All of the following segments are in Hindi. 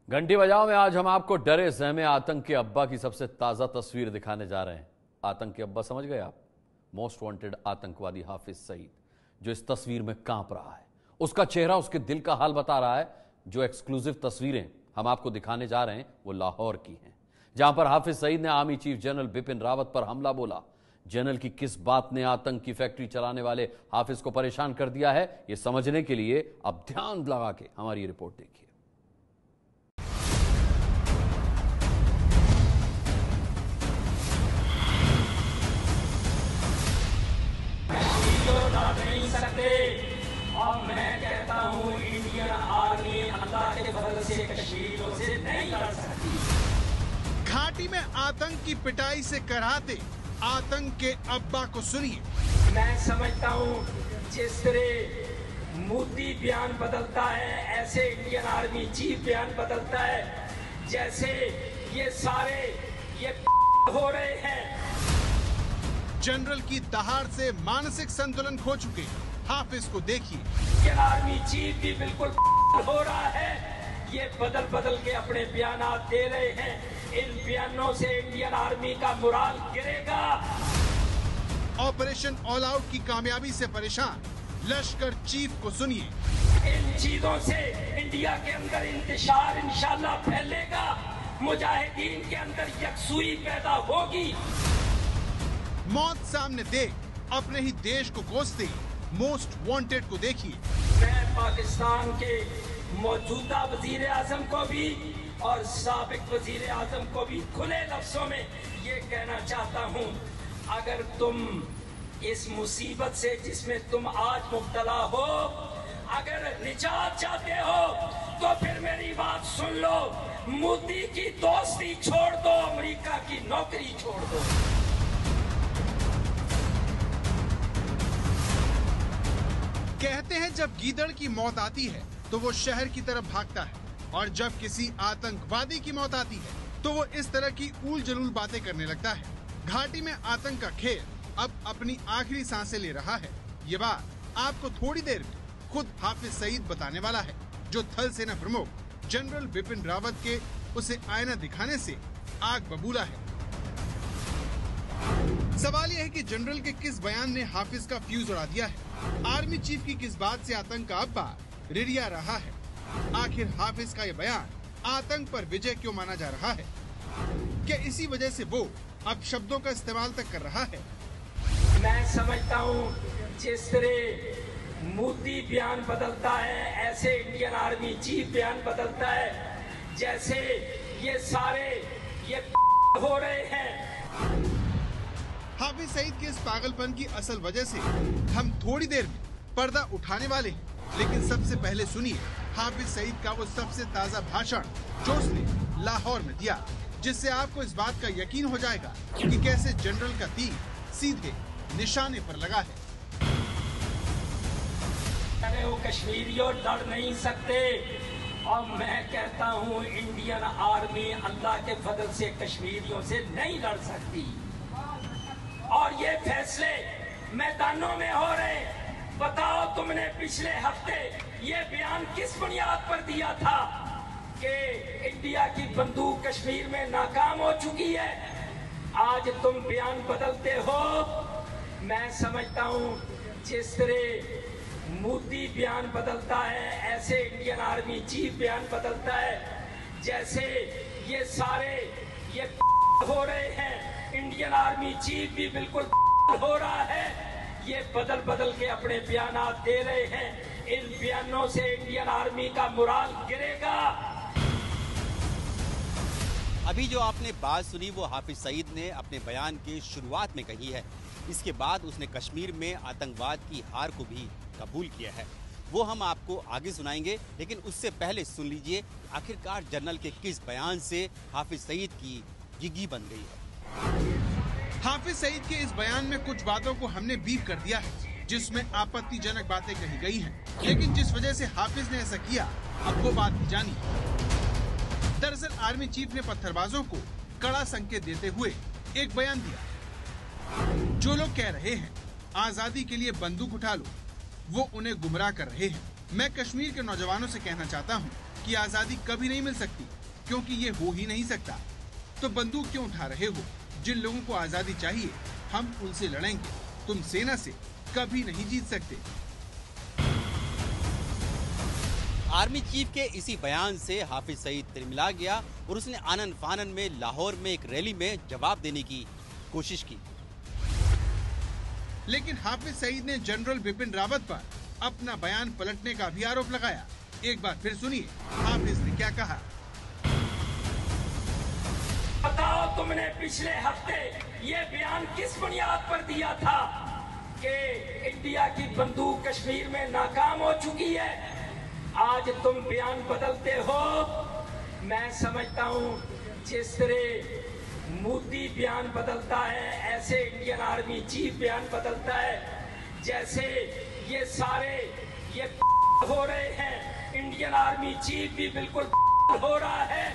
घंटी बजाओ में आज हम आपको डरे सहमे आतंक के अब्बा की सबसे ताजा तस्वीर दिखाने जा रहे हैं। आतंक के अब्बा समझ गए आप? मोस्ट वांटेड आतंकवादी हाफिज सईद, जो इस तस्वीर में कांप रहा है। उसका चेहरा उसके दिल का हाल बता रहा है। जो एक्सक्लूसिव तस्वीरें हम आपको दिखाने जा रहे हैं वो लाहौर की हैं, जहां पर हाफिज सईद ने army chief general Bipin Rawat पर हमला बोला। जनरल की किस बात ने आतंक की फैक्ट्री चलाने वाले हाफिज को परेशान कर दिया है, यह समझने के लिए अब ध्यान लगा के हमारी रिपोर्ट देखिए। और मैं कहता हूं इंडियन आर्मी अल्लाह के फजल से कश्मीरियों से नहीं लड़ सकती। घाटी में आतंक की पिटाई से कराहते आतंक के अब्बा को सुनिए। मैं समझता हूं जिस तरह मोदी बयान बदलता है ऐसे इंडियन आर्मी चीफ बयान बदलता है, जैसे ये सारे ये हो रहे हैं। जनरल की दहाड़ से मानसिक संतुलन खो चुके हाफिज को देखिए। इंडियन आर्मी चीफ भी बिल्कुल हो रहा है। ये बदल बदल के अपने बयान दे रहे हैं। इन बयानों से इंडियन आर्मी का मुराल गिरेगा। ऑपरेशन ऑल आउट की कामयाबी से परेशान लश्कर चीफ को सुनिए। इन चीजों से इंडिया के अंदर इंतशार इंशाल्लाह फैलेगा। मुजाहिदीन के अंदर यकसुई पैदा होगी। मौत सामने देख अपने ही देश को कोसते मोस्ट वांटेड को देखिए। मैं पाकिस्तान के मौजूदा वजीर आजम को भी और साबिक वजीर आजम को भी खुले लफ्जों में ये कहना चाहता हूँ, अगर तुम इस मुसीबत से जिसमें तुम आज मुब्तला हो, अगर निजात चाहते हो तो फिर मेरी बात सुन लो। मोदी की दोस्ती छोड़ दो, अमेरिका की नौकरी छोड़ दो। कहते हैं जब गीदड़ की मौत आती है तो वो शहर की तरफ भागता है, और जब किसी आतंकवादी की मौत आती है तो वो इस तरह की ऊल जलूल बातें करने लगता है। घाटी में आतंक का खेल अब अपनी आखिरी सांसें ले रहा है। ये बात आपको थोड़ी देर में खुद हाफिज सईद बताने वाला है, जो थल सेना प्रमुख जनरल बिपिन रावत के उसे आईना दिखाने से आग बबूला है। सवाल यह है कि जनरल के किस बयान ने हाफिज का फ्यूज उड़ा दिया है। आर्मी चीफ की किस बात से आतंक का अब्बा रिरिया रहा है। आखिर हाफिज का यह बयान आतंक पर विजय क्यों माना जा रहा है? क्या इसी वजह से वो अब शब्दों का इस्तेमाल तक कर रहा है? मैं समझता हूँ जिस तरह मोदी बयान बदलता है ऐसे इंडियन आर्मी चीफ बयान बदलता है, जैसे ये सारे ये हो रहे हैं। हाफिज सईद के इस पागलपन की असल वजह से हम थोड़ी देर में पर्दा उठाने वाले हैं, लेकिन सबसे पहले सुनिए हाफिज सईद का वो सबसे ताजा भाषण जो उसने लाहौर में दिया, जिससे आपको इस बात का यकीन हो जाएगा कि कैसे जनरल का तीर सीधे निशाने पर लगा है। अरे वो कश्मीरियों लड़ नहीं सकते, और मैं कहता हूँ इंडियन आर्मी अल्लाह के फजल से कश्मीरियों से नहीं लड़ सकती। और ये फैसले मैदानों में हो रहे। बताओ तुमने पिछले हफ्ते ये बयान किस बुनियाद पर दिया था कि इंडिया की बंदूक कश्मीर में नाकाम हो चुकी है? आज तुम बयान बदलते हो। मैं समझता हूँ जिस तरह मोदी बयान बदलता है ऐसे इंडियन आर्मी चीफ बयान बदलता है, जैसे ये सारे ये हो रहे हैं। इंडियन आर्मी चीफ भी बिल्कुल हो रहा है। ये बदल बदल के अपने बयान दे रहे हैं। इन बयानों से इंडियन आर्मी का मुराल गिरेगा। अभी जो आपने बात सुनी वो हाफिज सईद ने अपने बयान के शुरुआत में कही है। इसके बाद उसने कश्मीर में आतंकवाद की हार को भी कबूल किया है। वो हम आपको आगे सुनाएंगे, लेकिन उससे पहले सुन लीजिए आखिरकार जनरल के किस बयान से हाफिज सईद की गिगी बन गई है। हाफिज सईद के इस बयान में कुछ बातों को हमने बीफ कर दिया है, जिसमें आपत्तिजनक बातें कही गई हैं, लेकिन जिस वजह से हाफिज ने ऐसा किया अब वो बात भी जानी। दरअसल आर्मी चीफ ने पत्थरबाजों को कड़ा संकेत देते हुए एक बयान दिया। जो लोग कह रहे हैं आजादी के लिए बंदूक उठा लो, वो उन्हें गुमराह कर रहे हैं। मैं कश्मीर के नौजवानों से कहना चाहता हूँ कि आजादी कभी नहीं मिल सकती क्योंकि ये हो ही नहीं सकता। तो बंदूक क्यों उठा रहे हो? जिन लोगों को आजादी चाहिए हम उनसे लड़ेंगे, तुम सेना से कभी नहीं जीत सकते। आर्मी चीफ के इसी बयान से हाफिज सईद तिलमिला गया और उसने आनन फानन में लाहौर में एक रैली में जवाब देने की कोशिश की। लेकिन हाफिज सईद ने जनरल बिपिन रावत पर अपना बयान पलटने का भी आरोप लगाया। एक बार फिर सुनिए हाफिज ने क्या कहा। बताओ तुमने पिछले हफ्ते ये बयान किस बुनियाद पर दिया था कि इंडिया की बंदूक कश्मीर में नाकाम हो चुकी है? आज तुम बयान बदलते हो। मैं समझता हूँ जिस तरह मोदी बयान बदलता है ऐसे इंडियन आर्मी चीफ बयान बदलता है। जैसे ये सारे ये हो रहे हैं, इंडियन आर्मी चीफ भी बिल्कुल हो रहा है।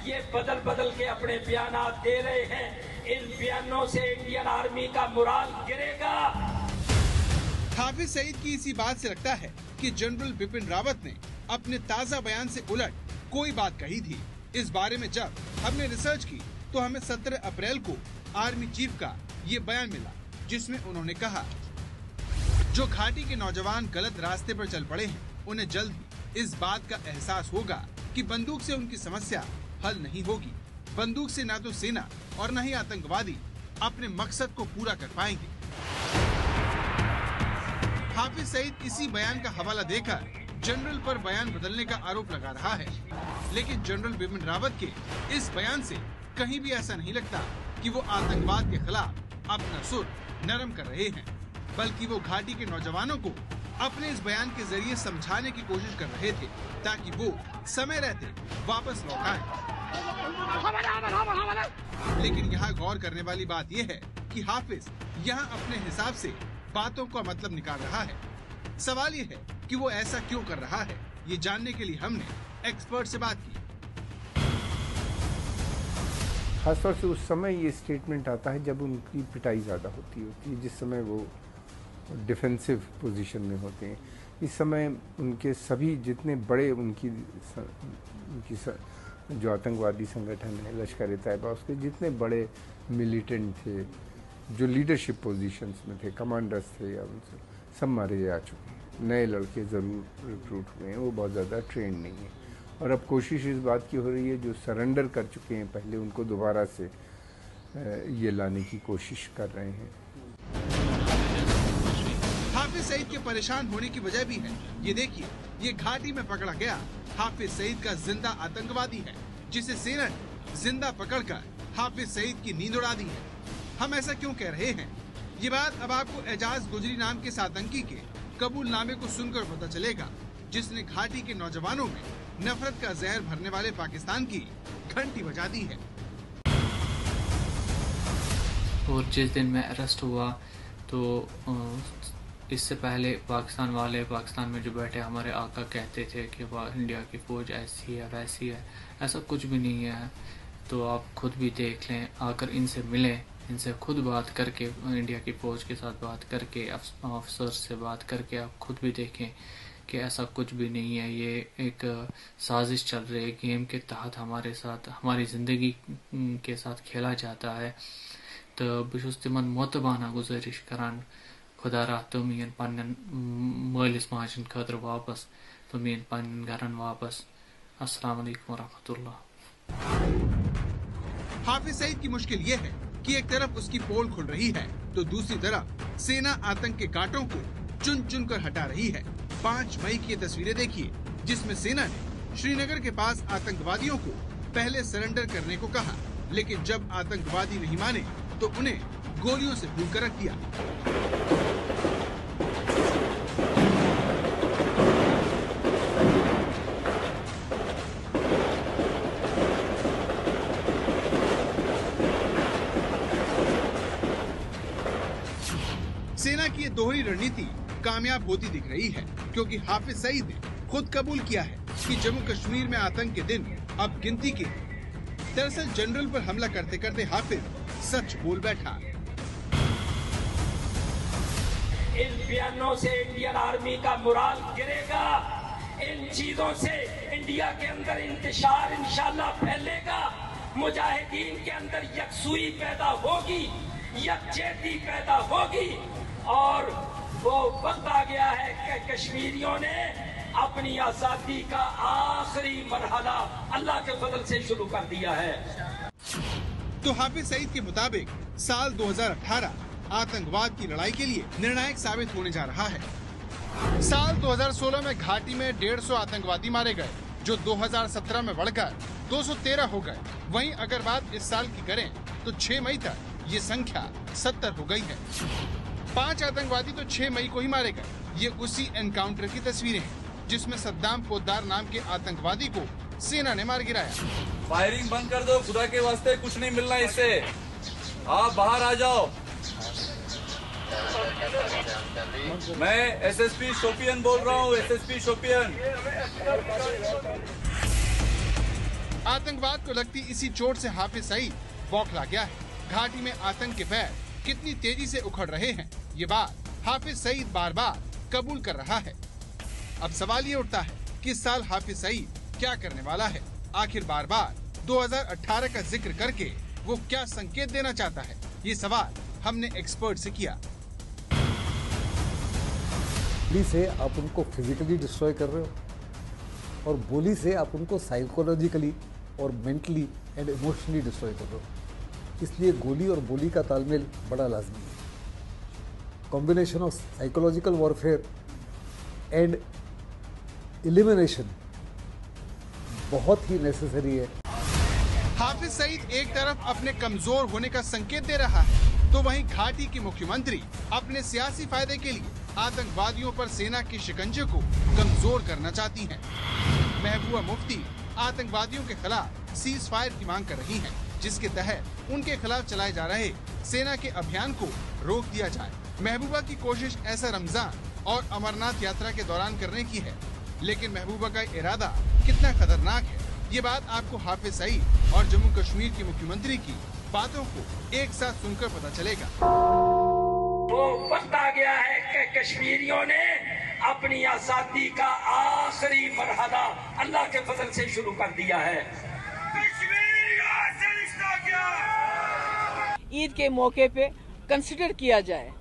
ये बदल बदल के अपने बयानात दे रहे हैं। इन बयानों से इंडियन आर्मी का मोराल गिरेगा। हाफिज सईद की इसी बात से लगता है कि जनरल बिपिन रावत ने अपने ताज़ा बयान से उलट कोई बात कही थी। इस बारे में जब हमने रिसर्च की तो हमें 17 अप्रैल को आर्मी चीफ का ये बयान मिला, जिसमें उन्होंने कहा जो घाटी के नौजवान गलत रास्ते पर चल पड़े हैं उन्हें जल्द ही इस बात का एहसास होगा कि बंदूक से उनकी समस्या हल नहीं होगी। बंदूक से न तो सेना और न ही आतंकवादी अपने मकसद को पूरा कर पाएंगे। हाफिज सईद इसी बयान का हवाला देकर जनरल पर बयान बदलने का आरोप लगा रहा है, लेकिन जनरल बिपिन रावत के इस बयान से कहीं भी ऐसा नहीं लगता कि वो आतंकवाद के खिलाफ अपना सुर नरम कर रहे हैं, बल्कि वो घाटी के नौजवानों को अपने इस बयान के जरिए समझाने की कोशिश कर रहे थे ताकि वो समय रहते वापस लौट आए। लेकिन यहाँ गौर करने वाली बात यह है कि हाफिज यहाँ अपने हिसाब से बातों का मतलब निकाल रहा है। सवाल ये है कि वो ऐसा क्यों कर रहा है। ये जानने के लिए हमने एक्सपर्ट से बात की। खासतौर से उस समय ये स्टेटमेंट आता है जब उनकी पिटाई ज़्यादा होती है, जिस समय वो डिफेंसिव पोजीशन में होते हैं। इस समय उनके सभी जितने बड़े उनकी जो आतंकवादी संगठन है लश्कर-ए-तैयबा, उसके जितने बड़े मिलिटेंट थे, जो लीडरशिप पोजीशंस में थे, कमांडर्स थे, या उनसे सब मारे जा चुके हैं। नए लड़के ज़रूर रिक्रूट हुए हैं, वो बहुत ज़्यादा ट्रेंड नहीं है। और अब कोशिश इस बात की हो रही है जो सरेंडर कर चुके हैं पहले उनको दोबारा से ये लाने की कोशिश कर रहे हैं। हाफिज सईद के परेशान होने की वजह भी है। ये देखिए, ये घाटी में पकड़ा गया हाफिज सईद का जिंदा आतंकवादी है, जिसे सेना ने जिंदा पकड़कर हाफिज सईद की नींद उड़ा दी है। हम ऐसा क्यों कह रहे हैं? ये बात अब आपको एजाज गुजरी नाम के आतंकी के कबूलनामे को सुनकर पता चलेगा, जिसने घाटी के नौजवानों में नफरत का जहर भरने वाले पाकिस्तान की घंटी बजा दी है। और जिस दिन मैं अरेस्ट हुआ तो इससे पहले पाकिस्तान में जो बैठे हमारे आका कहते थे कि इंडिया की फौज ऐसी है वैसी है। ऐसा कुछ भी नहीं है। तो आप खुद भी देख लें, आकर इनसे मिलें, इनसे खुद बात करके, इंडिया की फौज के साथ बात करके, अफसर से बात करके आप खुद भी देखें कि ऐसा कुछ भी नहीं है। ये एक साजिश चल रही है, गेम के तहत हमारे साथ, हमारी ज़िंदगी के साथ खेला जाता है। तो बस तिमन मोतबाना गुजारिश करान खुदा रहा तो मीन पन्न मालिस माजन खतर वापस, तो मीन पन्न घरन वापस। अस्सलाम वालेकुम वरहमतुल्लाह। हाफिज सईद की मुश्किल ये है कि एक तरफ उसकी पोल खुल रही है तो दूसरी तरफ सेना आतंक के कांटों को चुन चुन कर हटा रही है। 5 मई की ये तस्वीरें देखिए, जिसमें सेना ने श्रीनगर के पास आतंकवादियों को पहले सरेंडर करने को कहा, लेकिन जब आतंकवादी नहीं माने तो उन्हें गोलियों से भून कर रख दिया। सेना की ये दोहरी रणनीति कामयाब होती दिख रही है, क्योंकि हाफिज सईद ने खुद कबूल किया है कि जम्मू कश्मीर में आतंक के दिन अब गिनती के। दरअसल जनरल पर हमला करते करते हाफिज सच बोल बैठा। इन बयानों से इंडियन आर्मी का मोराल गिरेगा। इन चीजों से इंडिया के अंदर इंतशार इंशाल्लाह फैलेगा, मुजाहिदीन के अंदर यकसुई पैदा होगी, यकजहती पैदा होगी और वो वक्त आ गया है कि कश्मीरियों ने अपनी आजादी का आखिरी मरहला अल्लाह के फजल से शुरू कर दिया है। तो हाफिज सईद के मुताबिक साल 2018 आतंकवाद की लड़ाई के लिए निर्णायक साबित होने जा रहा है। साल 2016 में घाटी में 150 आतंकवादी मारे गए, जो 2017 में बढ़कर 213 हो गए। वहीं अगर बात इस साल की करें तो 6 मई तक ये संख्या 70 हो गई है। 5 आतंकवादी तो 6 मई को ही मारे गए। ये उसी एनकाउंटर की तस्वीरें हैं जिसमें सद्दाम पोद्दार नाम के आतंकवादी को सेना ने मार गिराया। फायरिंग बंद कर दो, खुदा के वास्ते कुछ नहीं मिलना इससे, आप बाहर आ जाओ। मैं एसएसपी शोपियन बोल रहा हूँ, एसएसपी शोपियन। आतंकवाद को लगती इसी चोट से हाफिज सईद बौखला गया है। घाटी में आतंक के पैर कितनी तेजी से उखड़ रहे हैं, ये बात हाफिज सईद बार बार कबूल कर रहा है। अब सवाल ये उठता है कि इस साल हाफिज सईद क्या करने वाला है। आखिर बार बार 2018 का जिक्र करके वो क्या संकेत देना चाहता है, ये सवाल हमने एक्सपर्ट से किया। गोली से आप उनको फिजिकली डिस्ट्रॉय कर रहे हो और बोली से आप उनको साइकोलॉजिकली और मेंटली एंड इमोशनली डिस्ट्रॉय कर रहे हो। इसलिए गोली और बोली का तालमेल बड़ा लाजमी है। Combination of psychological warfare and elimination बहुत ही नेसेसरी है। हाफिज सईद एक तरफ अपने कमजोर होने का संकेत दे रहा है, तो वहीं घाटी की मुख्यमंत्री अपने सियासी फायदे के लिए आतंकवादियों पर सेना के शिकंजे को कमजोर करना चाहती हैं। महबूबा मुफ्ती आतंकवादियों के खिलाफ सीज फायर की मांग कर रही हैं, जिसके तहत उनके खिलाफ चलाए जा रहे सेना के अभियान को रोक दिया जाए। महबूबा की कोशिश ऐसा रमजान और अमरनाथ यात्रा के दौरान करने की है, लेकिन महबूबा का इरादा कितना खतरनाक है, ये बात आपको हाफिज सईद और जम्मू कश्मीर के मुख्यमंत्री की बातों को एक साथ सुनकर पता चलेगा। वो वक्त आ गया है कि कश्मीरियों ने अपनी आजादी का आखिरी मरहला अल्लाह के फजल से शुरू कर दिया है। ईद के मौके पे कंसिडर किया जाए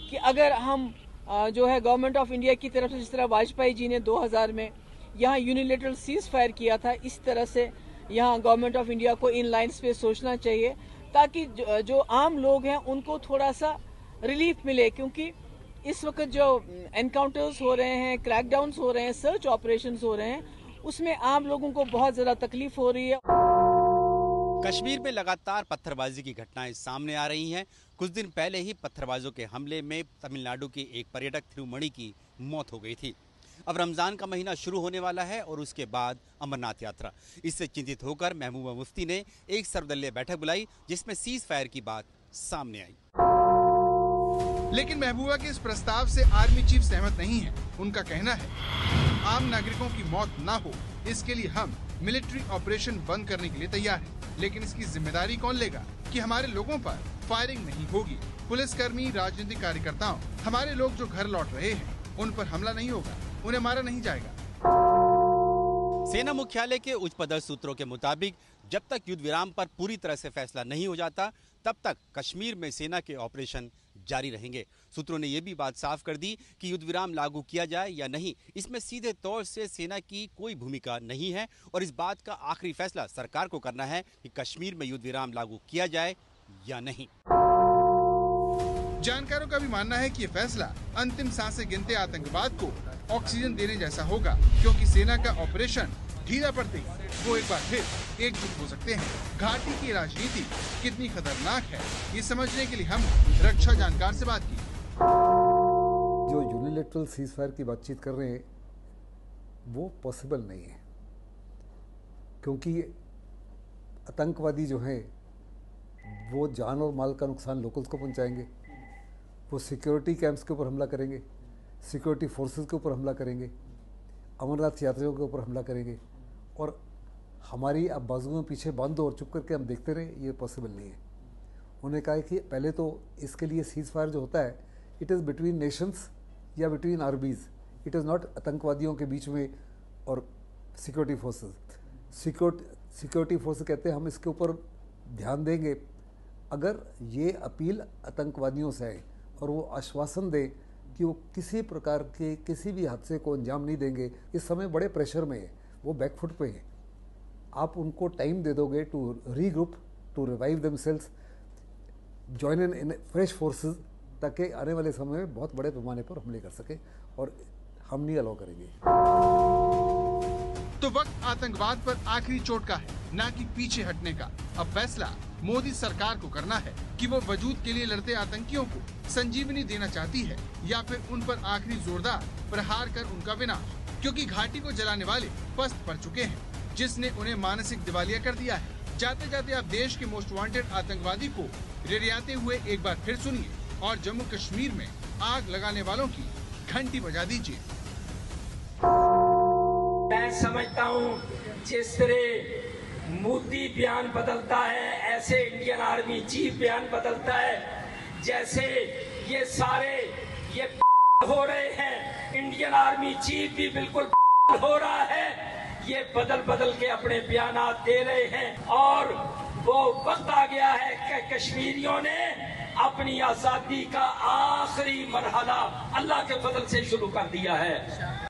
कि अगर हम जो है गवर्नमेंट ऑफ इंडिया की तरफ से, जिस तरह वाजपेयी जी ने 2000 में यहाँ यूनिलेटरल सीज फायर किया था, इस तरह से यहाँ गवर्नमेंट ऑफ इंडिया को इन लाइन्स पे सोचना चाहिए, ताकि जो आम लोग हैं उनको थोड़ा सा रिलीफ मिले। क्योंकि इस वक्त जो एनकाउंटर्स हो रहे हैं, क्रैकडाउन्स हो रहे हैं, सर्च ऑपरेशंस हो रहे हैं, उसमें आम लोगों को बहुत ज्यादा तकलीफ हो रही है। कश्मीर में लगातार पत्थरबाजी की घटनाएं सामने आ रही हैं। कुछ दिन पहले ही पत्थरबाजों के हमले में तमिलनाडु के एक पर्यटक थिरुमणि की मौत हो गई थी। अब रमजान का महीना शुरू होने वाला है और उसके बाद अमरनाथ यात्रा। इससे चिंतित होकर महबूबा मुफ्ती ने एक सर्वदलीय बैठक बुलाई, जिसमें सीज फायर की बात सामने आई। लेकिन महबूबा के इस प्रस्ताव से आर्मी चीफ सहमत नहीं है। उनका कहना है आम नागरिकों की मौत ना हो, इसके लिए हम मिलिट्री ऑपरेशन बंद करने के लिए तैयार हैं। लेकिन इसकी जिम्मेदारी कौन लेगा कि हमारे लोगों पर फायरिंग नहीं होगी। पुलिसकर्मी, राजनीतिक कार्यकर्ताओं, हमारे लोग जो घर लौट रहे हैं उन पर हमला नहीं होगा, उन्हें मारा नहीं जाएगा। सेना मुख्यालय के उच्च पदस्थ सूत्रों के मुताबिक जब तक युद्ध विराम पर पूरी तरह से फैसला नहीं हो जाता, तब तक कश्मीर में सेना के ऑपरेशन जारी रहेंगे। सूत्रों ने यह भी बात साफ कर दी कि युद्ध विराम लागू किया जाए या नहीं, इसमें सीधे तौर से सेना की कोई भूमिका नहीं है और इस बात का आखिरी फैसला सरकार को करना है कि कश्मीर में युद्ध विराम लागू किया जाए या नहीं। जानकारों का भी मानना है कि ये फैसला अंतिम सांसें गिनते आतंकवाद को ऑक्सीजन देने जैसा होगा, क्योंकि सेना का ऑपरेशन ढीला पड़ते ही वो एक बार फिर एकजुट हो सकते हैं। घाटी की राजनीति कितनी खतरनाक है, ये समझने के लिए हम रक्षा जानकार से बात की। जो यूनिलेटरल सीज फायर की बातचीत कर रहे हैं वो पॉसिबल नहीं है, क्योंकि आतंकवादी जो हैं वो जान और माल का नुकसान लोकल्स को पहुंचाएंगे, वो सिक्योरिटी कैंप्स के ऊपर हमला करेंगे, सिक्योरिटी फोर्सेस के ऊपर हमला करेंगे, अमरनाथ यात्रियों के ऊपर हमला करेंगे और हमारी अब बाजुओं में पीछे बांध दो और चुप करके हम देखते रहे, ये पॉसिबल नहीं है। उन्होंने कहा कि पहले तो इसके लिए सीज फायर जो होता है इट इज़ बिटवीन नेशंस या between armies, it is not आतंकवादियों के बीच में और सिक्योरिटी फोर्सेस। सिक्योरिटी फोर्सेस कहते हैं हम इसके ऊपर ध्यान देंगे। अगर ये अपील आतंकवादियों से आए और वो आश्वासन दे कि वो किसी प्रकार के किसी भी हादसे को अंजाम नहीं देंगे, इस समय बड़े प्रेशर में है, वो बैकफुट पे हैं, आप उनको टाइम दे दोगे to regroup, to revive themselves, join in fresh forces, ताकि आने वाले समय में बहुत बड़े पैमाने पर हमले कर सके, और हम नहीं अलाउ करेंगे। तो वक्त आतंकवाद पर आखिरी चोट का है, ना कि पीछे हटने का। अब फैसला मोदी सरकार को करना है कि वो वजूद के लिए लड़ते आतंकियों को संजीवनी देना चाहती है या फिर उन पर आखिरी जोरदार प्रहार कर उनका विनाश, क्योंकि घाटी को जलाने वाले पस्त पड़ चुके हैं, जिसने उन्हें मानसिक दिवालिया कर दिया है। जाते जाते आप देश के मोस्ट वांटेड आतंकवादी को रेरियाते हुए एक बार फिर सुनिए और जम्मू कश्मीर में आग लगाने वालों की घंटी बजा दीजिए। मैं समझता हूँ जिस तरह मोदी बयान बदलता है, ऐसे इंडियन आर्मी चीफ बयान बदलता है। जैसे ये सारे ये हो रहे हैं, इंडियन आर्मी चीफ भी बिल्कुल हो रहा है। ये बदल बदल के अपने बयान दे रहे हैं और वो वक्त आ गया है कि कश्मीरियों ने अपनी आजादी का आखिरी मरहला अल्लाह के फजल से शुरू कर दिया है।